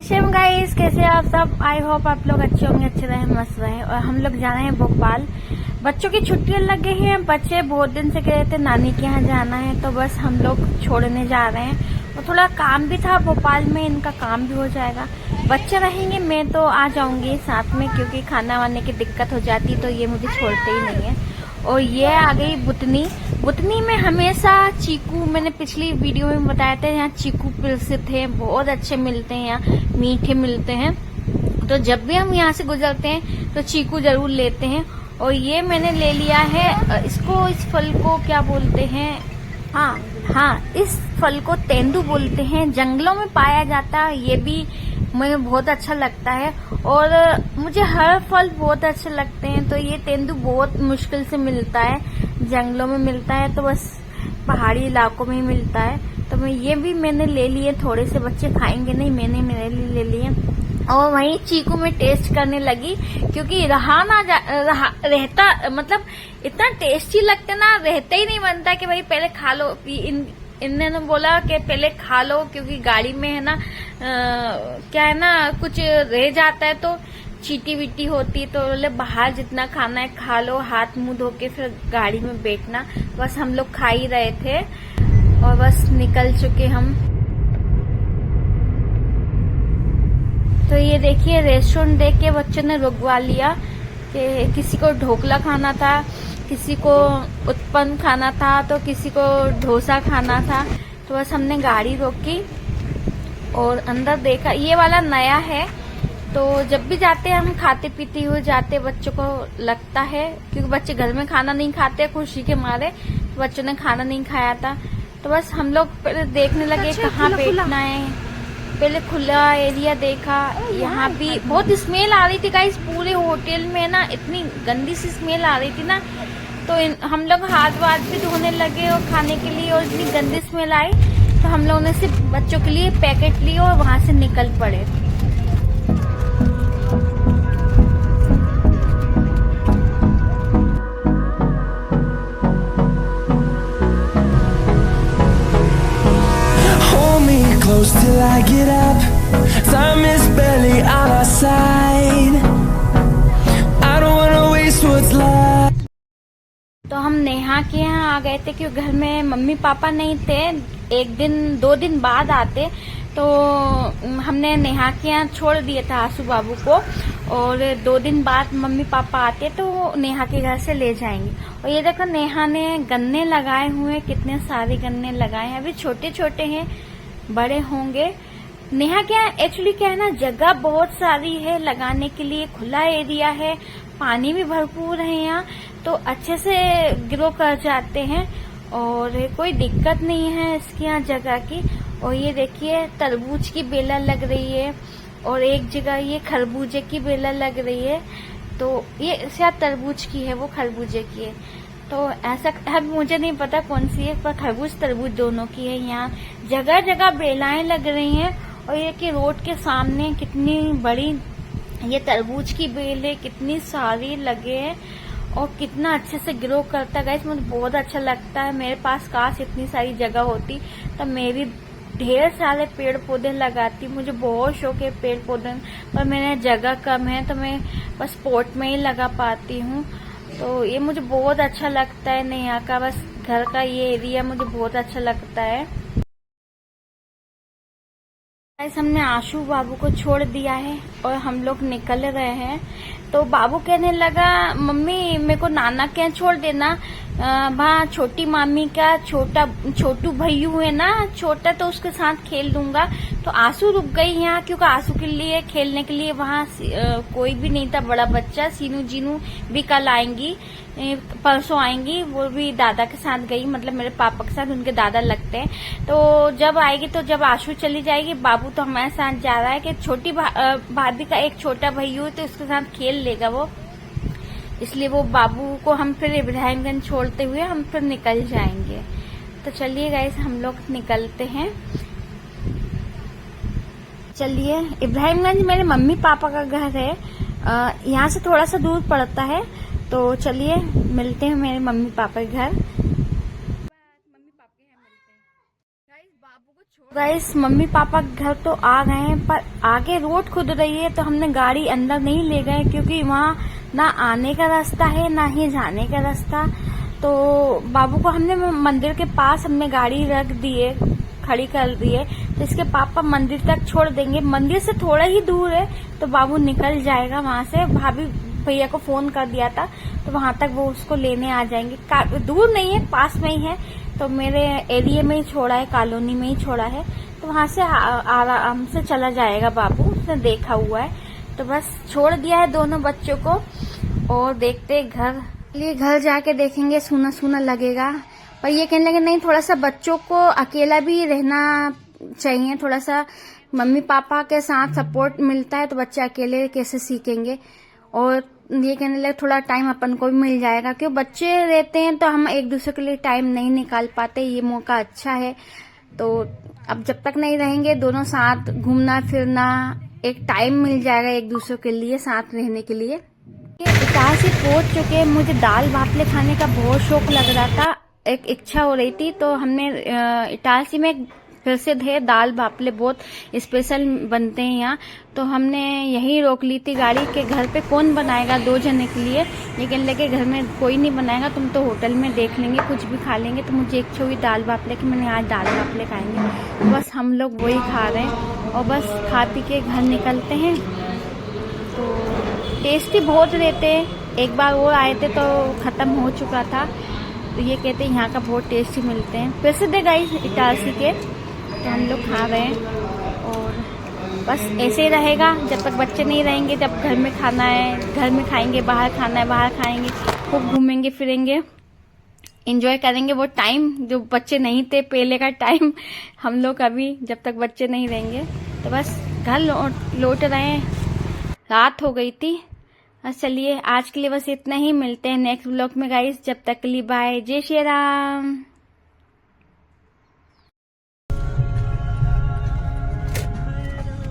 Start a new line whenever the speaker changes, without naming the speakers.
Shiv guys, कैसे आप सब। आई होप आप लोग अच्छे होंगे, अच्छे रहे, मस्त रहे। और हम लोग जा रहे हैं भोपाल। बच्चों की छुट्टियां लग गई हैं। बच्चे बहुत दिन से कह रहे थे नानी के यहाँ जाना है, तो बस हम लोग छोड़ने जा रहे हैं। और थोड़ा काम भी था भोपाल में, इनका काम भी हो जाएगा। बच्चे रहेंगे, मैं तो आ जाऊंगी साथ में, क्योंकि खाना वाने की दिक्कत हो जाती तो ये मुझे छोड़ते ही नहीं है। और ये आ गई बुतनी। बुतनी में हमेशा चीकू, मैंने पिछली वीडियो में बताया था, यहाँ चीकू प्रसिद्ध है, बहुत अच्छे मिलते हैं, यहाँ मीठे मिलते हैं। तो जब भी हम यहाँ से गुजरते हैं तो चीकू जरूर लेते हैं। और ये मैंने ले लिया है। इसको, इस फल को क्या बोलते हैं? हाँ, इस फल को तेंदू बोलते हैं। जंगलों में पाया जाता है। ये भी मुझे बहुत अच्छा लगता है। और मुझे हर फल बहुत अच्छे लगते हैं, तो ये तेंदू बहुत मुश्किल से मिलता है, जंगलों में मिलता है, तो बस पहाड़ी इलाकों में ही मिलता है। तो मैंने ले लिए। थोड़े से बच्चे खाएंगे नहीं, मैंने मेरे लिए ले लिए। और वहीं चीकू में टेस्ट करने लगी, क्योंकि रहता मतलब इतना टेस्टी लगता ना, रहता ही नहीं बनता कि भाई पहले खा लो। इन्होंने बोला कि पहले खा लो, क्योंकि गाड़ी में है ना, क्या है ना, कुछ रह जाता है तो चीटी वीटी होती, तो बोले बाहर जितना खाना है खा लो, हाथ मुंह धो के फिर गाड़ी में बैठना। बस हम लोग खा ही रहे थे और बस निकल चुके हम। तो ये देखिए, रेस्टोरेंट देख के बच्चों ने रुकवा लिया कि किसी को ढोकला खाना था, किसी को उत्पन्न खाना था, तो किसी को डोसा खाना था। तो बस हमने गाड़ी रोकी और अंदर देखा। ये वाला नया है, तो जब भी जाते हैं हम खाते पीते हुए जाते, बच्चों को लगता है, क्योंकि बच्चे घर में खाना नहीं खाते खुशी के मारे, तो बच्चों ने खाना नहीं खाया था। तो बस हम लोग पहले देखने लगे कहाँ बैठना है। पहले खुला एरिया देखा। यहाँ भी बहुत स्मेल आ रही थी गाइस, पूरे होटल में ना इतनी गंदी सी स्मेल आ रही थी ना, तो हम लोग हाथ वाथ भी धोने लगे और खाने के लिए, और इतनी गंदी स्मेल आई तो हम लोगों ने सिर्फ बच्चों के लिए पैकेट लिए और वहां से निकल पड़े।
Close till I get up. Time is barely on our side. I don't wanna waste what's left.
तो हम नेहा के यहाँ आ गए थे, क्योंकि घर में मम्मी पापा नहीं थे। 2 दिन बाद आते, तो हमने नेहा के यहाँ छोड़ दिया था आसू बाबू को, और 2 दिन बाद मम्मी पापा आते तो नेहा के घर से ले जाएंगे। और ये देखो, नेहा ने गन्ने लगाए हुए, कितने सारे गन्ने लगाए हैं। अभी छोटे छोटे हैं, बड़े होंगे। नेहा क्या एक्चुअली क्या है ना, जगह बहुत सारी है लगाने के लिए, खुला एरिया है, पानी भी भरपूर है यहाँ, तो अच्छे से ग्रो कर जाते हैं और कोई दिक्कत नहीं है इसकी यहाँ जगह की। और ये देखिए, तरबूज की बेला लग रही है, और एक जगह ये खरबूजे की बेला लग रही है। तो ये शायद तरबूज की है, वो खरबूजे की है। तो ऐसा अब मुझे नहीं पता कौन सी है, पर खरबूज तरबूज दोनों की है। यहाँ जगह जगह बेलाएं लग रही हैं। और ये कि रोड के सामने कितनी बड़ी ये तरबूज की बेल है, कितनी सारी लगे हैं, और कितना अच्छे से ग्रो करता है। मुझे बहुत अच्छा लगता है। मेरे पास काश इतनी सारी जगह होती तो मेरी ढेर सारे पेड़ पौधे लगाती। मुझे बहुत शौक है पेड़ पौधे, पर मेरे जगह कम है, तो मैं बस पॉट में ही लगा पाती हूँ। तो ये मुझे बहुत अच्छा लगता है। नेहा का बस घर का ये एरिया मुझे बहुत अच्छा लगता है। हमने आशु बाबू को छोड़ दिया है और हम लोग निकल रहे हैं। तो बाबू कहने लगा, मम्मी मेरे को नाना के यहाँ छोड़ देना, वहाँ छोटी मामी का छोटू भैयू है ना छोटा, तो उसके साथ खेल दूंगा। तो आशु रुक गई यहाँ, क्योंकि आशु के लिए खेलने के लिए वहाँ कोई भी नहीं था बड़ा बच्चा। सीनू जीनू भी कल आएंगी, परसों आएंगी, वो भी दादा के साथ गई, मतलब मेरे पापा के साथ, उनके दादा लगते हैं। तो जब आएगी, तो जब आशु चली जाएगी, बाबू तो हमारे साथ जा रहा है कि छोटी भाभी का एक छोटा भैया है, तो उसके साथ खेल लेगा वो, इसलिए वो बाबू को हम फिर इब्राहिमगंज छोड़ते हुए हम फिर निकल जाएंगे। तो चलिए गाइस, हम लोग निकलते हैं। चलिए, इब्राहिमगंज मेरे मम्मी पापा का घर है, यहाँ से थोड़ा सा दूर पड़ता है। तो चलिए मिलते हैं मेरे मम्मी पापा के घर। मम्मी पापा के यहाँ मिलते हैं। गाइस, बाबू को छोड़ गाइस मम्मी पापा घर तो आ गए हैं, पर आगे रोड खुद रही है तो हमने गाड़ी अंदर नहीं ले गए, क्योंकि वहाँ ना आने का रास्ता है ना ही जाने का रास्ता। तो बाबू को हमने मंदिर के पास हमने गाड़ी रख दिए, खड़ी कर दिए, तो इसके पापा मंदिर तक छोड़ देंगे। मंदिर से थोड़ा ही दूर है तो बाबू निकल जाएगा वहां से। भाभी भैया को फोन कर दिया था तो वहां तक वो उसको लेने आ जाएंगे। दूर नहीं है, पास में ही है, तो मेरे एरिया में ही छोड़ा है, कॉलोनी में ही छोड़ा है, तो वहां से आराम से चला जाएगा बाबू, उसने देखा हुआ है। तो बस छोड़ दिया है दोनों बच्चों को और देखते घर लिए घर जाके देखेंगे। सूना सूना लगेगा, पर ये कहने लगे नहीं, थोड़ा सा बच्चों को अकेला भी रहना चाहिए, थोड़ा सा मम्मी पापा के साथ सपोर्ट मिलता है तो बच्चे अकेले कैसे सीखेंगे। और ये कहने लगे थोड़ा टाइम अपन को भी मिल जाएगा, क्योंकि बच्चे रहते हैं तो हम एक दूसरे के लिए टाइम नहीं निकाल पाते। ये मौका अच्छा है, तो अब जब तक नहीं रहेंगे दोनों साथ घूमना फिरना, एक टाइम मिल जाएगा एक दूसरे के लिए साथ रहने के लिए। इटारसी पहुंच चुके हैं। मुझे दाल बाफले खाने का बहुत शौक लग रहा था, एक इच्छा हो रही थी, तो हमने इटारसी में प्रसिद्ध है दाल बाफले, बहुत स्पेशल बनते हैं यहाँ, तो हमने यहीं रोक ली थी गाड़ी के। घर पे कौन बनाएगा 2 जने के लिए, लेकिन लगे घर में कोई नहीं बनाएगा, तुम तो होटल में देख लेंगे, कुछ भी खा लेंगे। तो मुझे इच्छा हुई दाल बाफले की, मैंने आज दाल बाफले खाएंगे, तो बस हम लोग वही खा रहे हैं और बस खा पी के घर निकलते हैं। तो टेस्टी बहुत रहते हैं, एक बार वो आए थे तो खत्म हो चुका था, तो ये कहते हैं यहाँ का बहुत टेस्टी मिलते हैं, प्रसिद्ध है गाइस इटारसी के। तो हम लोग खा रहे हैं और बस ऐसे ही रहेगा जब तक बच्चे नहीं रहेंगे। जब घर में खाना है घर में खाएंगे, बाहर खाना है बाहर खाएंगे, खूब घूमेंगे फिरेंगे, एंजॉय करेंगे वो टाइम जो बच्चे नहीं थे पहले का टाइम, हम लोग अभी जब तक बच्चे नहीं रहेंगे। तो बस घर लौट रहे हैं, रात हो गई थी। बस चलिए आज के लिए बस इतना ही, मिलते हैं नेक्स्ट व्लॉग में गाइस, जब तक के लिए बाय, जय श्री राम।